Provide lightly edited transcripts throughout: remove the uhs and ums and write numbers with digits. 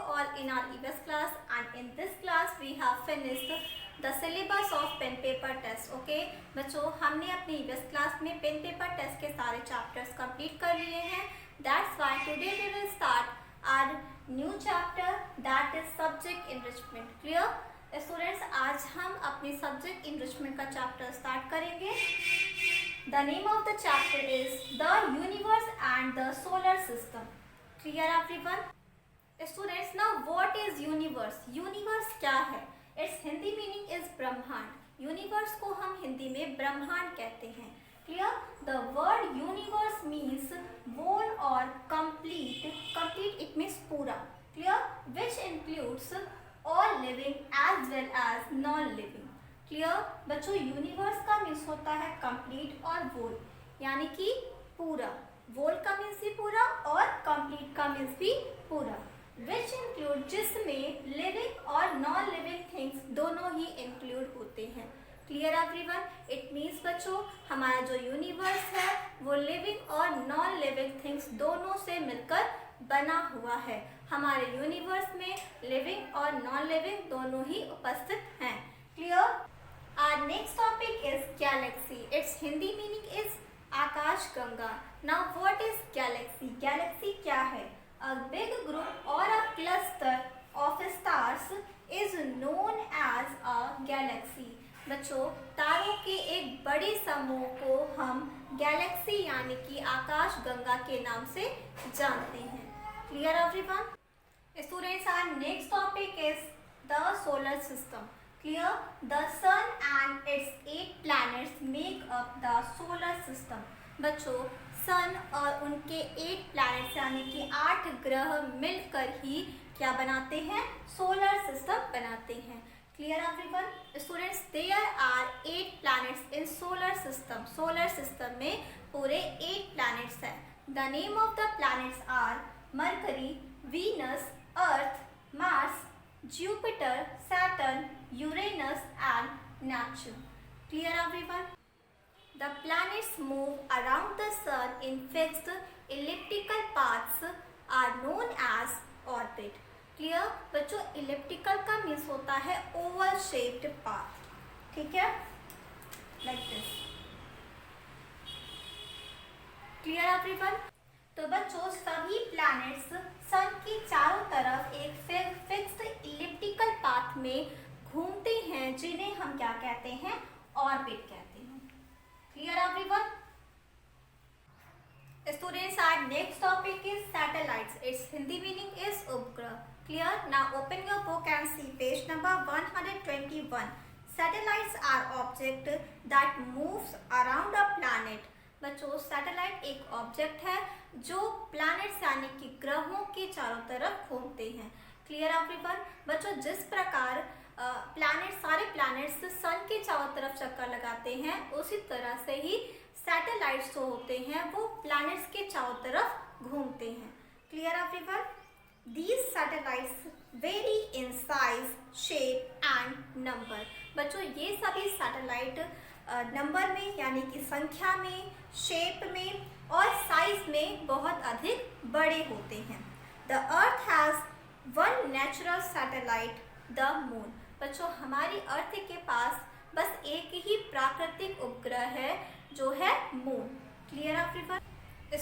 all in our EVS class, and in this class we have finished the syllabus of pen paper test. Okay बच्चों, हमने अपनी EVS class में pen paper test के सारे chapters complete कर लिए हैं. That's why today we will start our new chapter, that is subject enrichment. Clear? Students, आज हम अपनी सब्जेक्ट इनरिचमेंट का चैप्टर स्टार्ट करेंगे. The name of the chapter is the universe and the solar system. Clear everyone? Students, now what is universe? Universe क्या है? Its Hindi meaning is ब्रह्मांड. Universe को हम हिंदी में ब्रह्मांड कहते हैं. Clear? The word universe means whole or complete. Complete it means पूरा. Clear? Which includes all living as well as non-living. Clear? बच्चों, यूनिवर्स का मीन्स होता है कंप्लीट और वोल, यानी कि पूरा. वोल का मीन्स भी पूरा और कंप्लीट का मीन्स भी पूरा. विच इंक्लूड, जिसमें लिविंग और नॉन लिविंग थिंग्स दोनों ही इंक्लूड होते हैं. Clear everyone? इट मीन्स बच्चों, हमारा जो यूनिवर्स है वो लिविंग और नॉन लिविंग थिंग्स दोनों से मिलकर बना हुआ है. हमारे यूनिवर्स में लिविंग और नॉन लिविंग दोनों ही उपस्थित हैं. Clear? Our next topic is galaxy. Its Hindi meaning is Akash Ganga. Now what is galaxy? Galaxy क्या है? A big group or a cluster of stars is known as a galaxy. बच्चों, तारों के एक बड़े समूह को हम गैलेक्सी यानी कि आकाश गंगा के नाम से जानते हैं. Clear everyone? Students, our next topic is the solar system. Clear? The sun and its 8 planets make up the solar system. बच्चों, सन और उनके 8 planets यानी कि 8 ग्रह मिलकर ही क्या बनाते हैं? सोलर सिस्टम बनाते हैं. Clear everyone? Students, there are 8 planets in solar system. Solar system में पूरे 8 planets हैं. The name of the planets are Mercury, Venus, Earth, Mars, Jupiter, Saturn, Uranus and Neptune. Clear everyone? The planets move around the sun in fixed elliptical paths are known as orbit. Clear? बच्चों, elliptical का means होता है oval shaped path. ठीक है? Like this. Clear everyone? तो बच्चों, सभी planets सन की चारों तरफ एक फिक्स्ड इलिप्टिकल पाथ में घूमते हैं, जिन्हें हम क्या कहते हैं? ऑर्बिट कहते हैं. Clear everyone? Students, our next topic is satellites. Its Hindi meaning is उपग्रह. Clear? Now open your book and see page number 121. Satellites are object that moves around a planet. बच्चों, सैटेलाइट एक ऑब्जेक्ट है जो planets यानी कि ग्रहों के चारों तरफ घूमते हैं. Clear everyone? बच्चों, जिस प्रकार सारे प्लैनेट्स सन के चारों तरफ चक्कर लगाते हैं, उसी तरह से ही सैटेलाइट्स जो होते हैं वो प्लैनेट्स के चारों तरफ घूमते हैं. Clear everyone? These satellites vary in size, shape and number. बच्चों, ये सभी सैटेलाइट नंबर में यानी कि संख्या में, शेप में और साइज में बहुत अधिक बड़े होते हैं. The Earth has one natural satellite, the Moon. बच्चों, हमारी अर्थ के पास बस एक ही प्राकृतिक उपग्रह है, जो है moon. Clear everyone?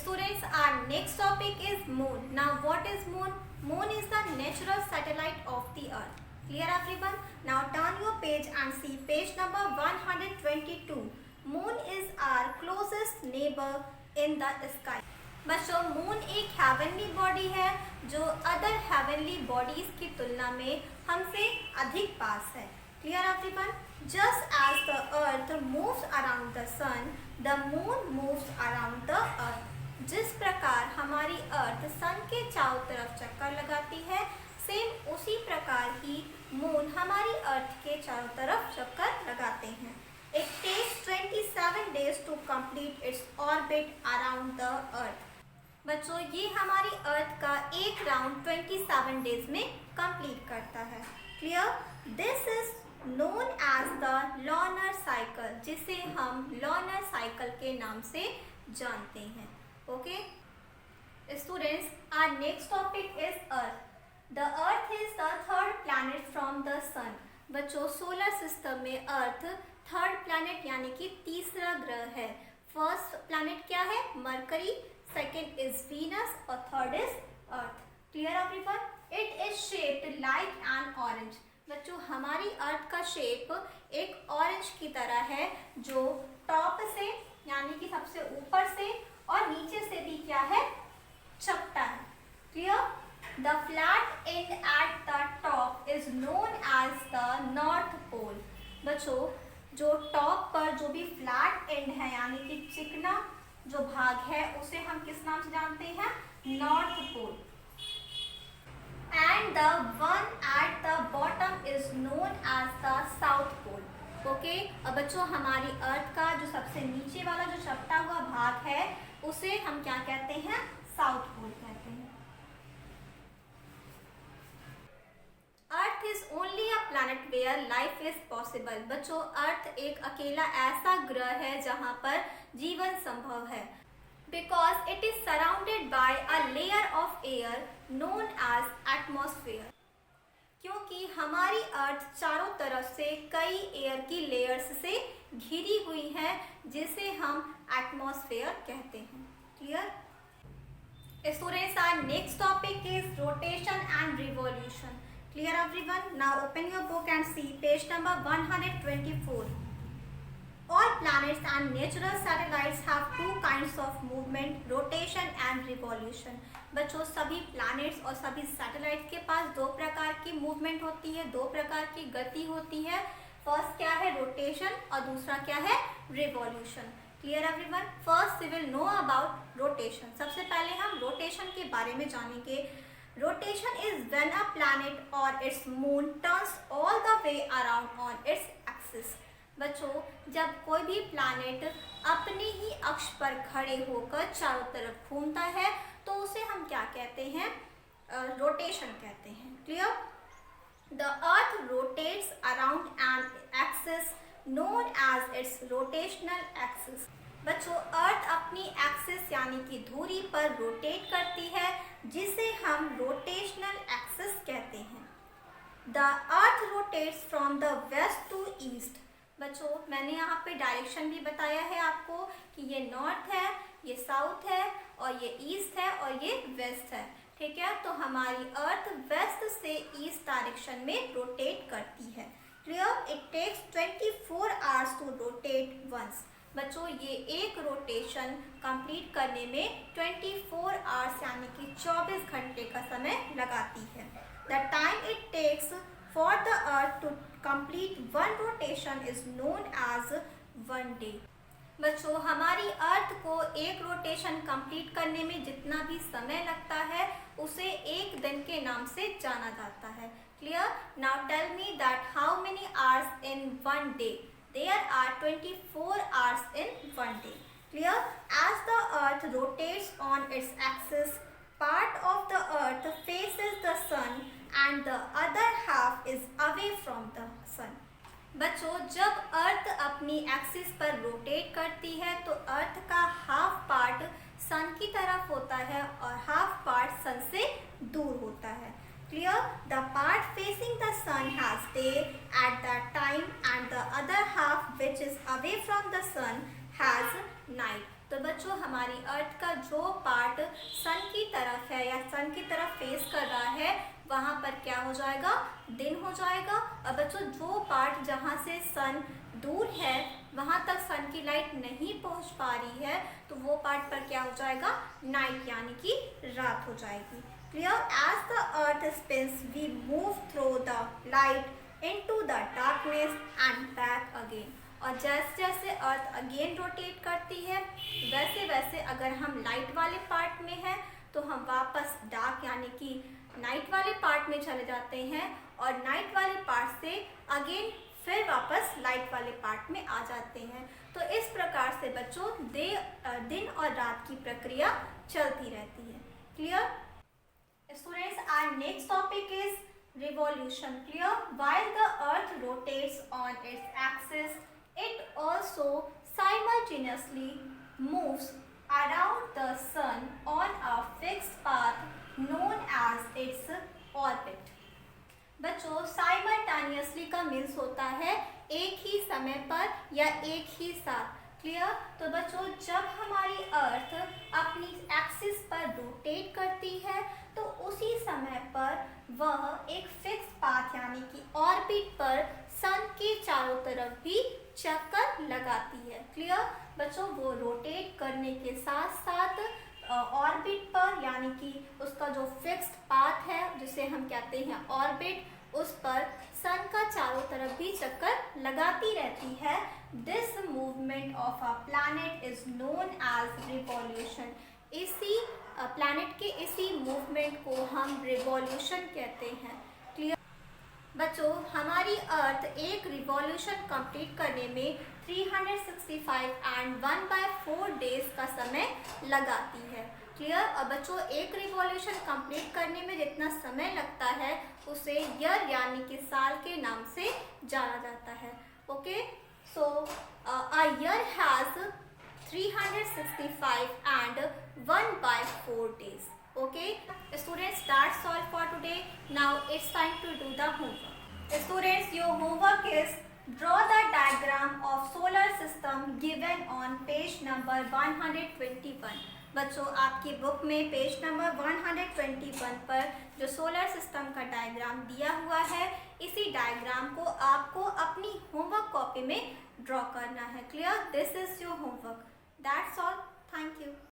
Students, our next topic is moon. Now what is moon? Moon is the natural satellite of the earth. Clear everyone? Now turn your page and see page number 122. Moon is our closest neighbor in the sky. बच्चों, moon एक heavenly body है जो other heavenly bodies की तुलना में हमसे अधिक पास है. Clear everyone? Just as the earth moves around the sun, the moon moves around the earth. जिस प्रकार हमारी अर्थ सन के चारों तरफ चक्कर लगाती है, सेम उसी प्रकार ही मून हमारी अर्थ के चारों तरफ चक्कर लगाते हैं. It takes 27 days to complete its orbit around the earth. बच्चों, ये हमारी अर्थ का एक राउंड 27 डेज में कंप्लीट करता है. Clear? This is known as the lunar cycle, जिसे हम लॉनर साइकिल के नाम से जानते हैं. Okay students, our next topic is Earth. The Earth the third planet from the sun? बच्चों सोलर सिस्टम में अर्थ थर्ड प्लैनेट यानी कि तीसरा ग्रह है। फर्स्ट प्लैनेट क्या है? मरकरी, सेकंड इज वीनस और third is earth. Clear everyone? It is shaped like an orange. बच्चों हमारी अर्थ का शेप एक ऑरेंज की तरह है, जो टॉप से यानी कि सबसे ऊपर से और नीचे से भी क्या है? चपटा है। Clear? The flat end at the top is known as the North Pole. बच्चों जो टॉप पर जो भी फ्लैट एंड है यानी कि चिकना जो भाग है उसे हम किस नाम से जानते हैं? North pole. And the one at the bottom is known as the south pole. Okay, अब बच्चों हमारी अर्थ का जो सबसे नीचे वाला जो चपटा हुआ भाग है उसे हम क्या कहते हैं? साउथ पोल कहते हैं। Earth is only a planet where life is possible. बच्चों अर्थ एक अकेला ऐसा ग्रह है जहां पर जीवन संभव है, because it is surrounded by a layer of air known as atmosphere. क्योंकि हमारी अर्थ चारों तरफ से कई एयर की लेयर्स से घिरी हुई है, जिसे हम एटमॉस्फेयर कहते हैं। Clear? Students, our next topic is rotation and revolution. Clear everyone? Now open your book and see page number 124. All planets and natural satellites have two kinds of movement, rotation and revolution. बच्चों सभी planets और सभी satellites के पास दो प्रकार की movement होती है, दो प्रकार की गति होती है। फर्स्ट क्या है? रोटेशन और दूसरा क्या है? Revolution. Clear everyone? First we will know about rotation. सबसे पहले हम रोटेशन के बारे में जानेंगे। Rotation is when a planet or its moon turns all the way around on its axis. बच्चों जब कोई भी प्लैनेट अपने ही अक्ष पर खड़े होकर चारों तरफ घूमता है तो उसे हम क्या कहते हैं? रोटेशन कहते हैं। Clear? The Earth rotates around an axis known as its rotational axis. बच्चों अर्थ अपनी एक्सिस यानी कि धुरी पर रोटेट करती है, जिसे हम रोटेशनल एक्सिस कहते हैं। The earth rotates from the west to east. बच्चों मैंने यहाँ पे डायरेक्शन भी बताया है आपको कि ये नॉर्थ है, ये साउथ है और ये ईस्ट है और ये वेस्ट है। ठीक है, तो हमारी अर्थ वेस्ट से ईस्ट डायरेक्शन में रोटेट करती है। Clear? It takes 24 hours to rotate once. बच्चों ये एक रोटेशन कंप्लीट करने में 24 आवर्स यानी कि 24 घंटे का समय लगाती है। The time it takes for the earth to complete one rotation is known as one day. बच्चों हमारी अर्थ को एक रोटेशन कंप्लीट करने में जितना भी समय लगता है उसे एक दिन के नाम से जाना जाता है। Clear? Now tell me that how many hours in one day? There are 24 hours in one day. Clear? As the earth rotates on its axis, part of the earth faces the sun and the other half is away from the sun. बच्चों जब अर्थ अपनी axis पर rotate करती है तो अर्थ का half part सन की तरफ होता है और हाफ पार्ट सन से दूर होता है। Clear? The part facing the sun has day at that time and the other half which is away from the sun has night. तो बच्चों हमारी अर्थ का जो पार्ट सन की तरफ है या सन की तरफ फेस कर रहा है वहाँ पर क्या हो जाएगा? दिन हो जाएगा। और बच्चों जो पार्ट जहाँ से सन दूर है वहाँ तक सन की लाइट नहीं पहुँच पा रही है तो वो पार्ट पर क्या हो जाएगा? नाइट यानी कि रात हो जाएगी। Clear? As the earth spins, we move through the light into the darkness and back again. और जैसे जैसे अर्थ अगेन रोटेट करती है वैसे वैसे अगर हम लाइट वाले पार्ट में हैं तो हम वापस डार्क यानी कि नाइट वाले पार्ट में चले जाते हैं और नाइट वाले पार्ट से अगेन फिर वापस लाइट वाले पार्ट में आ जाते हैं। तो इस प्रकार से बच्चों दिन और रात की प्रक्रिया चलती रहती है। Clear? Students, our next topic is revolution. Clear? While the earth rotates on its axis, it also simultaneously moves around the sun on a fixed path known as its orbit. बच्चों साइमल्टेनियसली का means होता है एक ही समय पर या एक ही साथ। क्लियर? तो बच्चों जब हमारी अर्थ अपनी एक्सिस पर रोटेट करती है तो उसी समय पर वह एक फिक्स पाथ यानी कि ऑर्बिट पर सन के चारों तरफ भी चक्कर लगाती है। क्लियर? बच्चों वो रोटेट करने के साथ साथ ऑर्बिट पर यानी कि उसका जो फिक्स्ड पाथ है जिसे हम कहते हैं ऑर्बिट, उस पर सन का चारों तरफ भी चक्कर लगाती रहती है। This movement of a planet is known as revolution. इसी प्लैनेट के इसी मूवमेंट को हम रिवॉल्यूशन कहते हैं। क्लियर? बच्चों हमारी अर्थ एक रिवॉल्यूशन कंप्लीट करने में 365 एंड 1/4 डेज का समय लगाती है। क्लियर? अब बच्चों एक रिवॉल्यूशन कंप्लीट करने में जितना समय लगता है उसे ईयर यानी कि साल के नाम से जाना जाता है। Okay, so a year has 365 and 1/4 days. Okay, students, that's all for today. Now it's time to do the homework. Students, your homework is draw the diagram of solar system given on page number 121. बच्चों आपकी book में page number 121 पर जो solar system का diagram दिया हुआ है, इसी डायग्राम को आपको अपनी होमवर्क कॉपी में ड्रॉ करना है। Clear? This is your homework. That's all. Thank you.